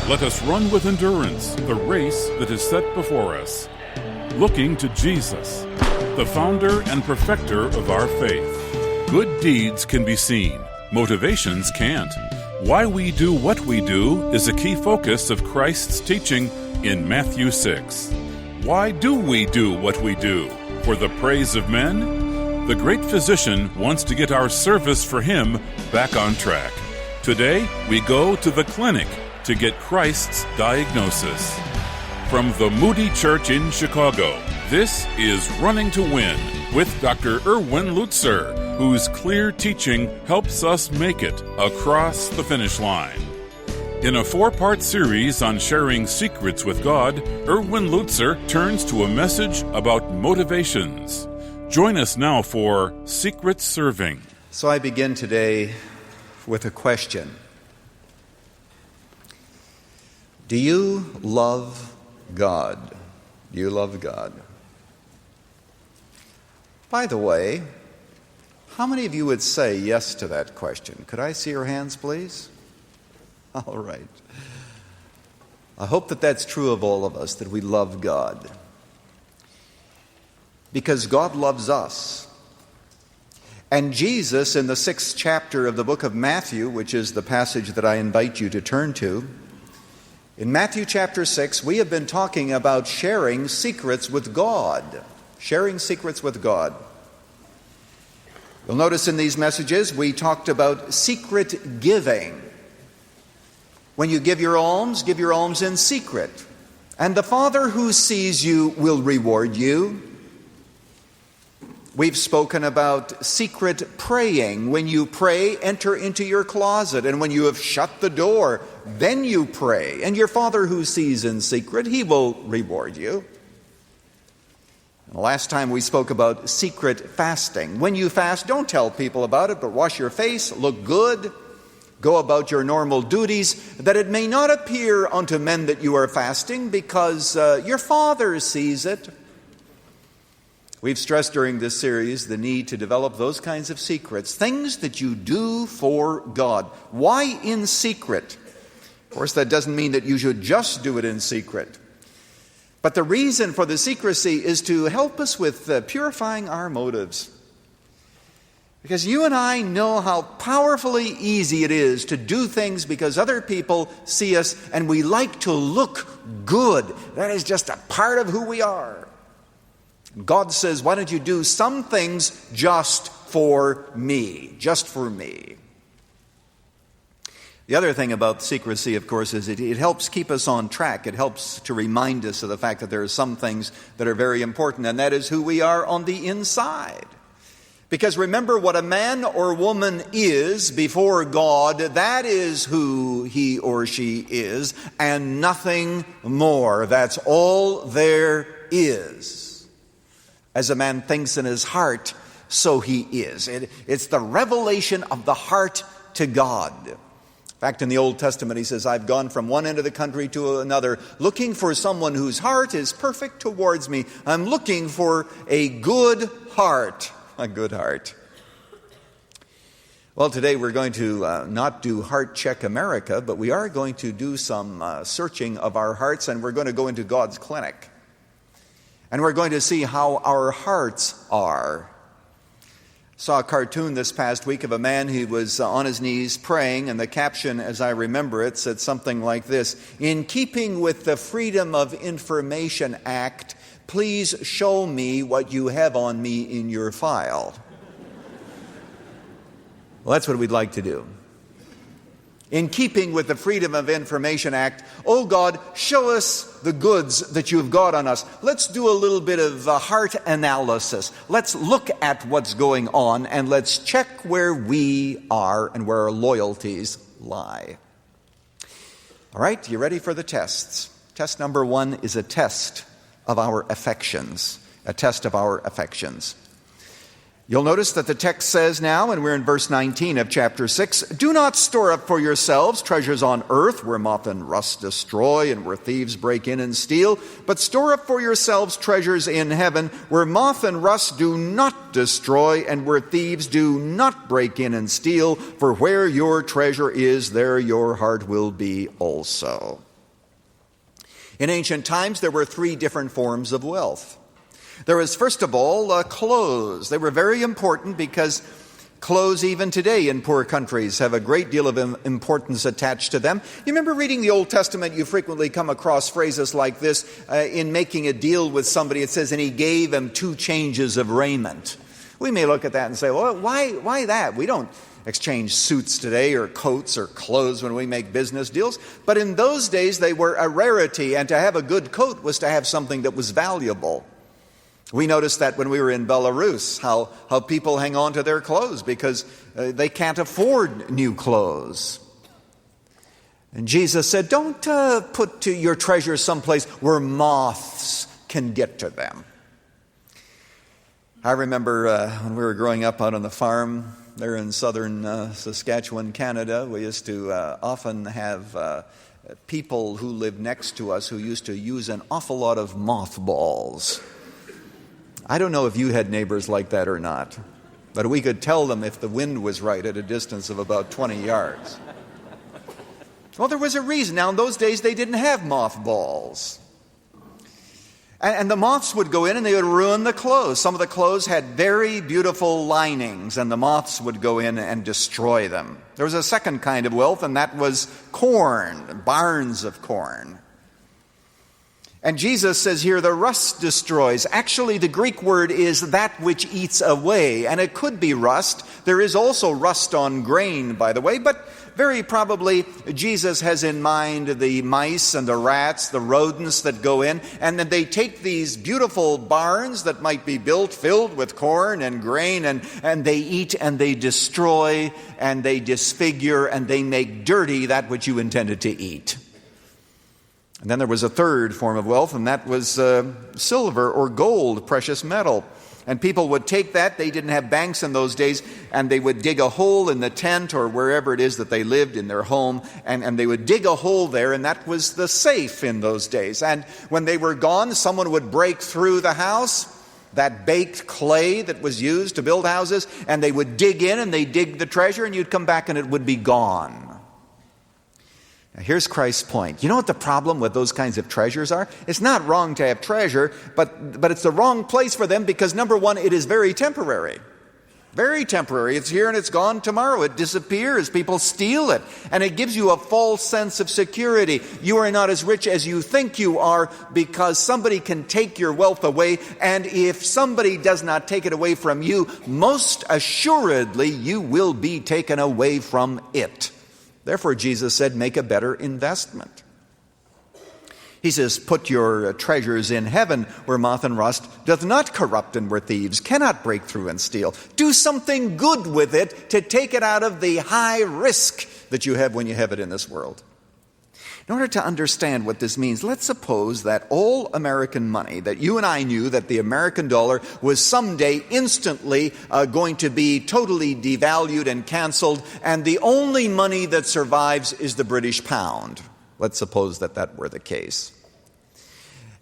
Let us run with endurance the race that is set before us, looking to Jesus, the founder and perfecter of our faith. Good deeds can be seen, motivations can't. Why we do what we do is a key focus of Christ's teaching in Matthew 6. Why do we do what we do? For the praise of men? The great physician wants to get our service for him back on track. Today, we go to the clinic to get Christ's diagnosis. From the Moody Church in Chicago, this is Running to Win with Dr. Erwin Lutzer, whose clear teaching helps us make it across the finish line. In a 4-part series on sharing secrets with God, Erwin Lutzer turns to a message about motivations. Join us now for Secret Serving. So I begin today with a question. Do you love God? Do you love God? By the way, how many of you would say yes to that question? Could I see your hands, please? All right. I hope that that's true of all of us, that we love God. Because God loves us. And Jesus, in the 6th chapter of the book of Matthew, which is the passage that I invite you to turn to, in Matthew chapter 6, we have been talking about sharing secrets with God. Sharing secrets with God. You'll notice in these messages we talked about secret giving. When you give your alms in secret. And the Father who sees you will reward you. We've spoken about secret praying. When you pray, enter into your closet. And when you have shut the door, then you pray. And your Father who sees in secret, he will reward you. And the last time we spoke about secret fasting. When you fast, don't tell people about it, but wash your face, look good, go about your normal duties, that it may not appear unto men that you are fasting, because your Father sees it. We've stressed during this series the need to develop those kinds of secrets, things that you do for God. Why in secret? Of course, that doesn't mean that you should just do it in secret. But the reason for the secrecy is to help us with purifying our motives. Because you and I know how powerfully easy it is to do things because other people see us and we like to look good. That is just a part of who we are. God says, why don't you do some things just for me? Just for me. The other thing about secrecy, of course, is it helps keep us on track. It helps to remind us of the fact that there are some things that are very important, and that is who we are on the inside. Because remember, what a man or woman is before God, that is who he or she is, and nothing more. That's all there is. As a man thinks in his heart, so he is. It's the revelation of the heart to God. In fact, in the Old Testament, he says, I've gone from one end of the country to another, looking for someone whose heart is perfect towards me. I'm looking for a good heart. A good heart. Well, today we're going to not do Heart Check America, but we are going to do some searching of our hearts, and we're going to go into God's clinic. And we're going to see how our hearts are. Saw a cartoon this past week of a man who was on his knees praying, and the caption, as I remember it, said something like this: in keeping with the Freedom of Information Act, please show me what you have on me in your file. Well, that's what we'd like to do. In keeping with the Freedom of Information Act, oh God, show us the goods that you've got on us. Let's do a little bit of heart analysis. Let's look at what's going on, and let's check where we are and where our loyalties lie. All right, you ready for the tests? Test number 1 is a test of our affections. A test of our affections. You'll notice that the text says now, and we're in verse 19 of chapter 6, do not store up for yourselves treasures on earth where moth and rust destroy and where thieves break in and steal, but store up for yourselves treasures in heaven where moth and rust do not destroy and where thieves do not break in and steal, for where your treasure is, there your heart will be also. In ancient times, there were 3 different forms of wealth. There was, first of all, clothes. They were very important because clothes, even today in poor countries, have a great deal of importance attached to them. You remember reading the Old Testament, you frequently come across phrases like this in making a deal with somebody. It says, and he gave him 2 changes of raiment. We may look at that and say, well, why that? We don't exchange suits today or coats or clothes when we make business deals. But in those days, they were a rarity, and to have a good coat was to have something that was valuable. We noticed that when we were in Belarus, how people hang on to their clothes because they can't afford new clothes. And Jesus said, don't put your treasures someplace where moths can get to them. I remember when we were growing up out on the farm there in southern Saskatchewan, Canada, we used to often have people who lived next to us who used to use an awful lot of mothballs. I don't know if you had neighbors like that or not, but we could tell them if the wind was right at a distance of about 20 yards. Well, there was a reason. Now, in those days, they didn't have mothballs. And the moths would go in and they would ruin the clothes. Some of the clothes had very beautiful linings, and the moths would go in and destroy them. There was a second kind of wealth, and that was corn, barns of corn. And Jesus says here, the rust destroys. Actually, the Greek word is that which eats away, and it could be rust. There is also rust on grain, by the way, but very probably Jesus has in mind the mice and the rats, the rodents that go in, and then they take these beautiful barns that might be built, filled with corn and grain, and they eat and they destroy and they disfigure and they make dirty that which you intended to eat. And then there was a third form of wealth, and that was silver or gold, precious metal. And people would take that, they didn't have banks in those days, and they would dig a hole in the tent or wherever it is that they lived in their home, and they would dig a hole there, and that was the safe in those days. And when they were gone, someone would break through the house, that baked clay that was used to build houses, and they would dig in and they dig the treasure, and you'd come back and it would be gone. Now, here's Christ's point. You know what the problem with those kinds of treasures are? It's not wrong to have treasure, but it's the wrong place for them because, number one, it is very temporary. Very temporary. It's here and it's gone tomorrow. It disappears. People steal it. And it gives you a false sense of security. You are not as rich as you think you are because somebody can take your wealth away. And if somebody does not take it away from you, most assuredly you will be taken away from it. Therefore, Jesus said, make a better investment. He says, put your treasures in heaven where moth and rust doth not corrupt and where thieves cannot break through and steal. Do something good with it to take it out of the high risk that you have when you have it in this world. In order to understand what this means, let's suppose that all American money, that you and I knew that the American dollar was someday instantly going to be totally devalued and canceled, and the only money that survives is the British pound. Let's suppose that that were the case.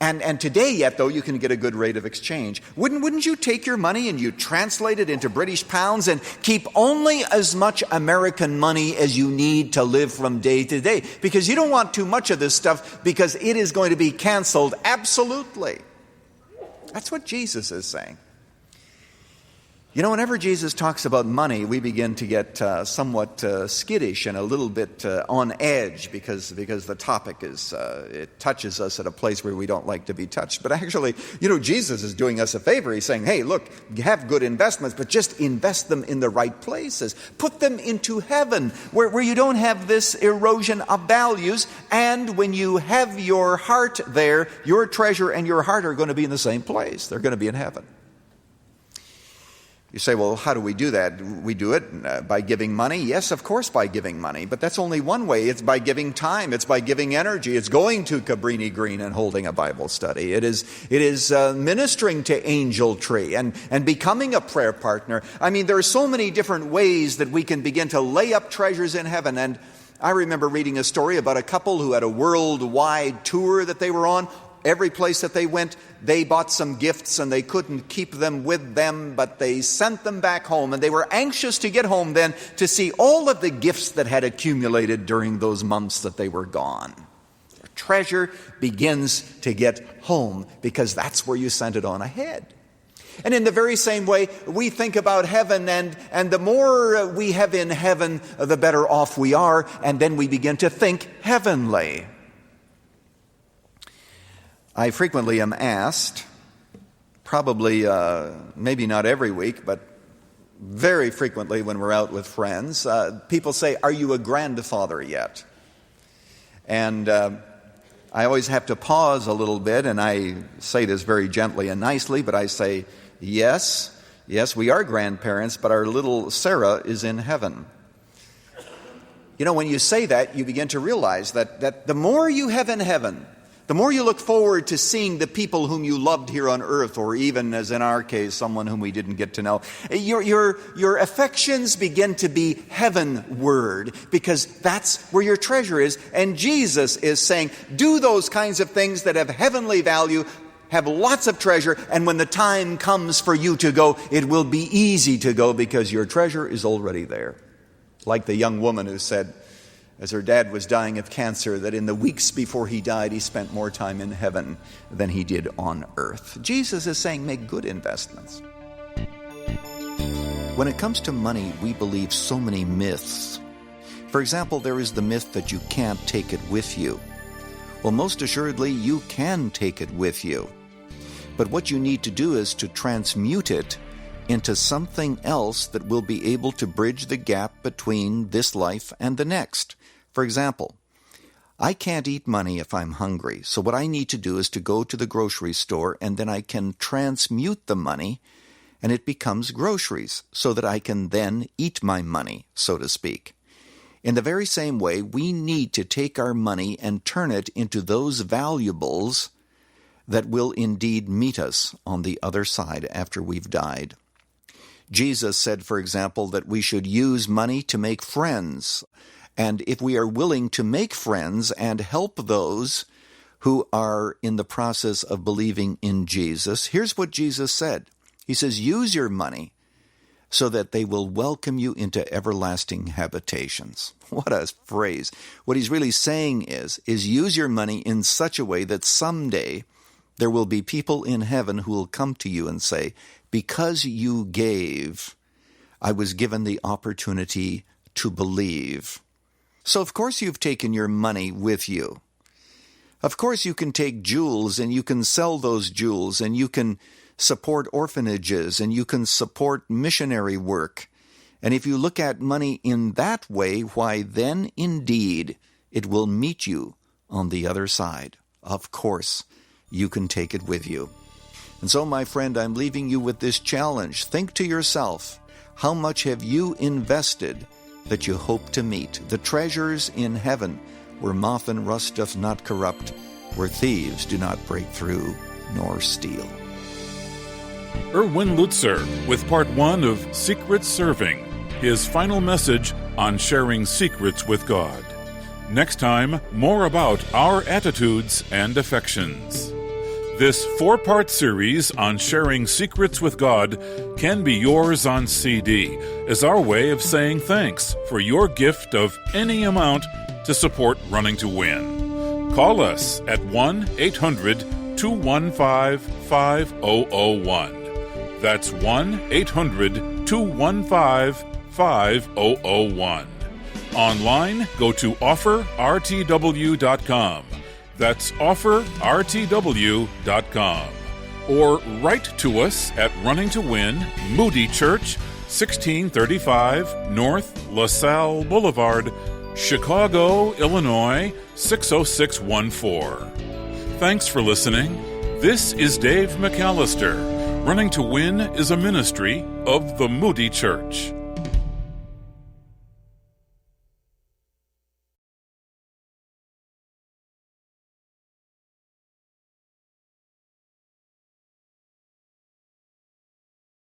And today yet, though, you can get a good rate of exchange. Wouldn't you take your money and you translate it into British pounds and keep only as much American money as you need to live from day to day? Because you don't want too much of this stuff because it is going to be canceled absolutely. That's what Jesus is saying. You know, whenever Jesus talks about money, we begin to get somewhat skittish and a little bit on edge because the topic is, it touches us at a place where we don't like to be touched. But actually, you know, Jesus is doing us a favor. He's saying, hey, look, have good investments, but just invest them in the right places. Put them into heaven where you don't have this erosion of values. And when you have your heart there, your treasure and your heart are going to be in the same place. They're going to be in heaven. You say, well, how do we do that? We do it by giving money? Yes, of course, by giving money. But that's only one way. It's by giving time. It's by giving energy. It's going to Cabrini Green and holding a Bible study. It is ministering to Angel Tree and becoming a prayer partner. I mean, there are so many different ways that we can begin to lay up treasures in heaven. And I remember reading a story about a couple who had a worldwide tour that they were on. Every place that they went, they bought some gifts and they couldn't keep them with them, but they sent them back home. And they were anxious to get home then to see all of the gifts that had accumulated during those months that they were gone. Their treasure begins to get home because that's where you sent it on ahead. And in the very same way, we think about heaven, and the more we have in heaven, the better off we are, and then we begin to think heavenly. I frequently am asked, probably maybe not every week, but very frequently when we're out with friends, people say, "Are you a grandfather yet?" And I always have to pause a little bit, and I say this very gently and nicely, but I say, yes, we are grandparents, but our little Sarah is in heaven. You know, when you say that, you begin to realize that the more you have in heaven, the more you look forward to seeing the people whom you loved here on earth, or even, as in our case, someone whom we didn't get to know. Your affections begin to be heavenward, because that's where your treasure is. And Jesus is saying, do those kinds of things that have heavenly value, have lots of treasure, and when the time comes for you to go, it will be easy to go because your treasure is already there. Like the young woman who said, as her dad was dying of cancer, that in the weeks before he died, he spent more time in heaven than he did on earth. Jesus is saying, make good investments. When it comes to money, we believe so many myths. For example, there is the myth that you can't take it with you. Well, most assuredly, you can take it with you. But what you need to do is to transmute it into something else that will be able to bridge the gap between this life and the next. For example, I can't eat money if I'm hungry, so what I need to do is to go to the grocery store, and then I can transmute the money, and it becomes groceries, so that I can then eat my money, so to speak. In the very same way, we need to take our money and turn it into those valuables that will indeed meet us on the other side after we've died. Jesus said, for example, that we should use money to make friends. And if we are willing to make friends and help those who are in the process of believing in Jesus, here's what Jesus said. He says, use your money so that they will welcome you into everlasting habitations. What a phrase. What he's really saying is use your money in such a way that someday there will be people in heaven who will come to you and say, because you gave, I was given the opportunity to believe. So of course you've taken your money with you. Of course you can take jewels and you can sell those jewels and you can support orphanages and you can support missionary work. And if you look at money in that way, why then indeed it will meet you on the other side. Of course you can take it with you. And so, my friend, I'm leaving you with this challenge. Think to yourself, how much have you invested that you hope to meet? The treasures in heaven, where moth and rust doth not corrupt, where thieves do not break through nor steal. Erwin Lutzer with part 1 of Secret Serving, his final message on sharing secrets with God. Next time, more about our attitudes and affections. This 4-part series on sharing secrets with God can be yours on CD as our way of saying thanks for your gift of any amount to support Running to Win. Call us at 1-800-215-5001. That's 1-800-215-5001. Online, go to offerrtw.com. That's offerrtw.com. Or write to us at Running to Win, Moody Church, 1635 North LaSalle Boulevard, Chicago, Illinois, 60614. Thanks for listening. This is Dave McAllister. Running to Win is a ministry of the Moody Church.